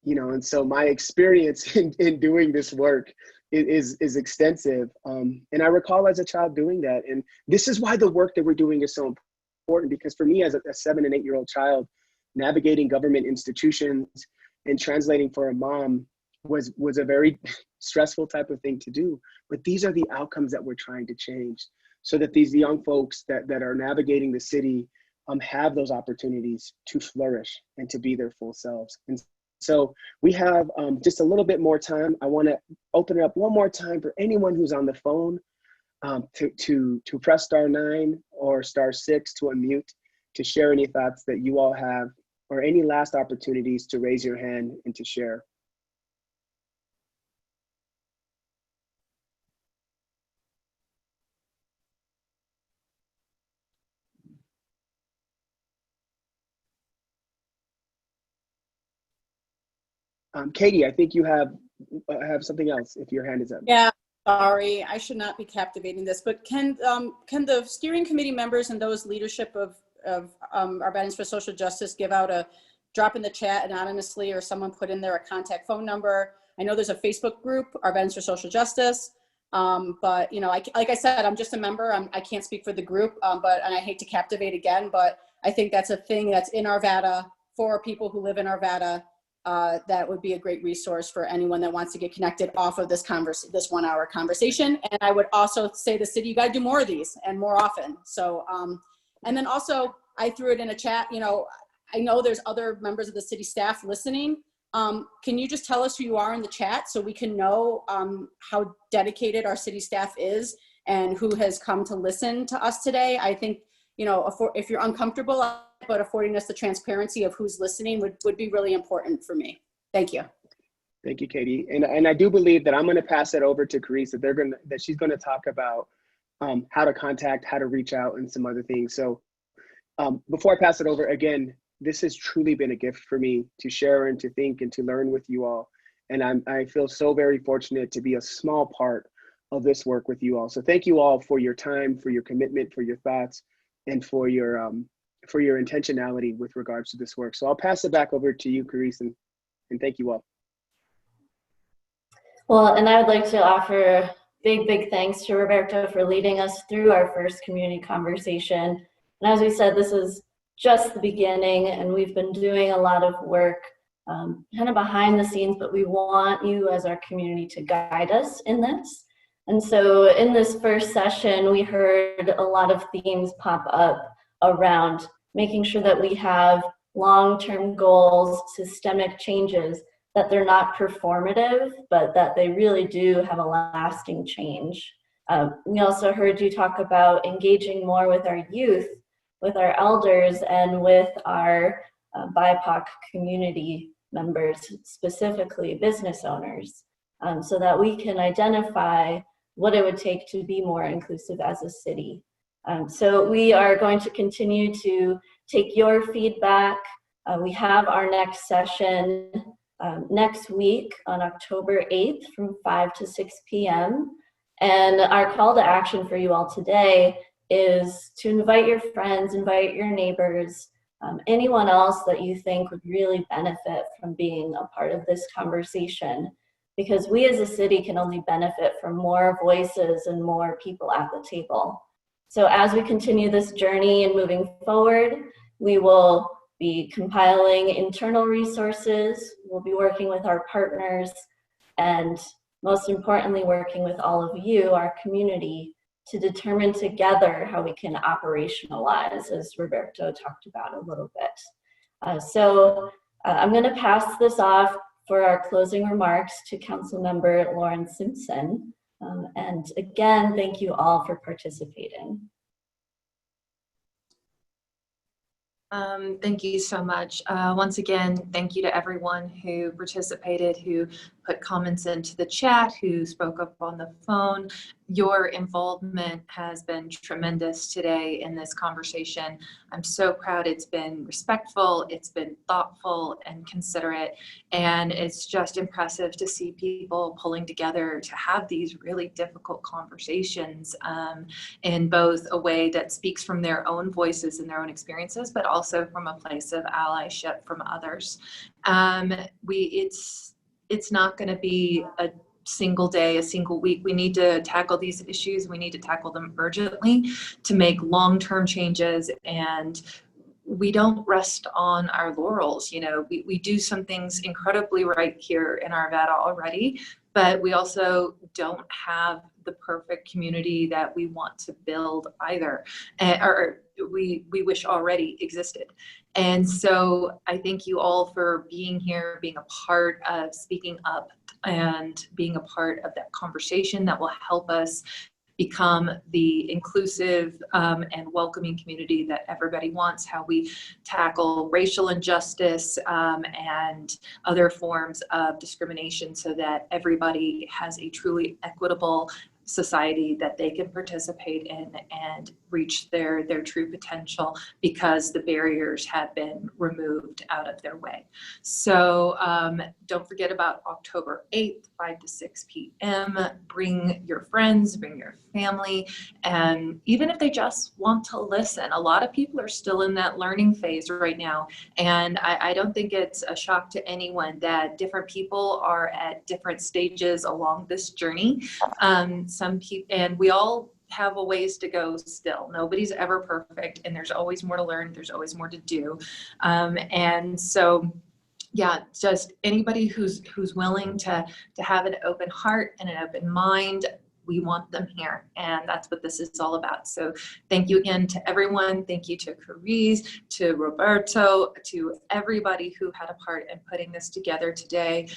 And so my experience in doing this work is extensive. And I recall as a child doing that. And this is why the work that we're doing is so important, because for me as a 7 and 8-year-old child, navigating government institutions and translating for a mom was a very stressful type of thing to do. But these are the outcomes that we're trying to change, so that these young folks that are navigating the city have those opportunities to flourish and to be their full selves. And so we have just a little bit more time. I want to open it up one more time for anyone who's on the phone to press *9 or *6 to unmute, to share any thoughts that you all have, or any last opportunities to raise your hand and to share. Katie, I think you have something else if your hand is up. Yeah, sorry, I should not be captivating this, but can the steering committee members and those leadership of Arvadans for Social Justice give out a drop in the chat anonymously, or someone put in there a contact phone number? I know there's a Facebook group, Arvadans for Social Justice, but like I said, I'm just a member. I can't speak for the group, and I hate to captivate again, but I think that's a thing that's in Arvada for people who live in Arvada. That would be a great resource for anyone that wants to get connected off of this 1-hour conversation. And I would also say the city, you got to do more of these and more often. So, and then also I threw it in a chat, I know there's other members of the city staff listening. Can you just tell us who you are in the chat so we can know how dedicated our city staff is and who has come to listen to us today? I think, if you're uncomfortable, but affording us the transparency of who's listening would be really important for me. Thank you. Thank you, Katie. And I do believe that I'm going to pass it over to Carissa. That she's going to talk about how to contact, how to reach out, and some other things. So before I pass it over, again, this has truly been a gift for me to share and to think and to learn with you all. And I feel so very fortunate to be a small part of this work with you all. So thank you all for your time, for your commitment, for your thoughts, and for your intentionality with regards to this work. So I'll pass it back over to you, Carissa, and thank you all. Well, and I would like to offer big thanks to Roberto for leading us through our first community conversation. And as we said, this is just the beginning, and we've been doing a lot of work kind of behind the scenes, but we want you as our community to guide us in this. And so in this first session, we heard a lot of themes pop up around making sure that we have long-term goals, systemic changes, that they're not performative, but that they really do have a lasting change. We also heard you talk about engaging more with our youth, with our elders, and with our BIPOC community members, specifically business owners, so that we can identify what it would take to be more inclusive as a city. So we are going to continue to take your feedback. We have our next session next week on October 8th from 5 to 6 p.m. And our call to action for you all today is to invite your friends, invite your neighbors, anyone else that you think would really benefit from being a part of this conversation, because we as a city can only benefit from more voices and more people at the table. So as we continue this journey and moving forward, we will be compiling internal resources, we'll be working with our partners, and most importantly, working with all of you, our community, to determine together how we can operationalize, as Roberto talked about a little bit. So I'm going to pass this off for our closing remarks to Councilmember Lauren Simpson. And again, thank you all for participating. Thank you so much. Once again, thank you to everyone who participated, who put comments into the chat, who spoke up on the phone. Your involvement has been tremendous today in this conversation. I'm so proud. It's been respectful, it's been thoughtful and considerate, and it's just impressive to see people pulling together to have these really difficult conversations in both a way that speaks from their own voices and their own experiences, but also from a place of allyship from others. It's not going to be a single day, a single week. We need to tackle these issues. We need to tackle them urgently to make long-term changes, and we don't rest on our laurels. You know, we do some things incredibly right here in Arvada already, but we also don't have the perfect community that we want to build either, or we wish already existed. And so I thank you all for being here, being a part of speaking up, and being a part of that conversation that will help us become the inclusive and welcoming community that everybody wants, how we tackle racial injustice and other forms of discrimination so that everybody has a truly equitable society that they can participate in and reach their true potential because the barriers have been removed out of their way. So don't forget about October 8th, 5 to 6 p.m. Bring your friends, bring your family, and even if they just want to listen, a lot of people are still in that learning phase right now. And I don't think it's a shock to anyone that different people are at different stages along this journey. Some people, and we all have a ways to go still. Nobody's ever perfect, and there's always more to learn. There's always more to do. And so, yeah, just anybody who's willing to have an open heart and an open mind, we want them here, and that's what this is all about. So thank you again to everyone. Thank you to Garrys, to Roberto, to everybody who had a part in putting this together today.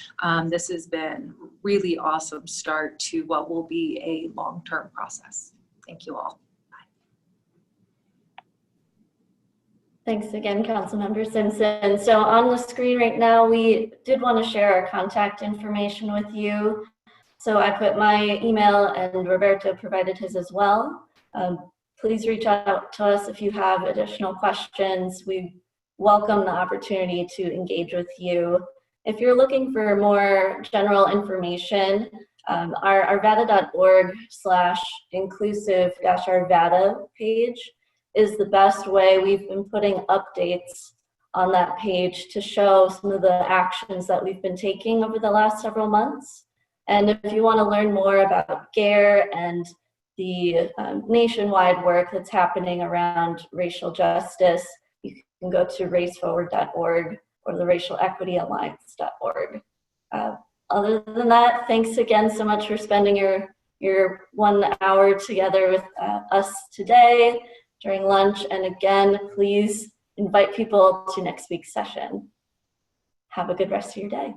This has been really awesome start to what will be a long-term process. Thank you all. Thanks again, Councilmember Simpson. So on the screen right now, we did want to share our contact information with you. So I put my email, and Roberto provided his as well. Please reach out to us if you have additional questions. We welcome the opportunity to engage with you. If you're looking for more general information, our arvada.org/inclusive-arvada page is the best way. We've been putting updates on that page to show some of the actions that we've been taking over the last several months. And if you want to learn more about GARE and the nationwide work that's happening around racial justice, you can go to raceforward.org or the racialequityalliance.org. Other than that, thanks again so much for spending your 1 hour together with us today. during lunch. And again, please invite people to next week's session. Have a good rest of your day.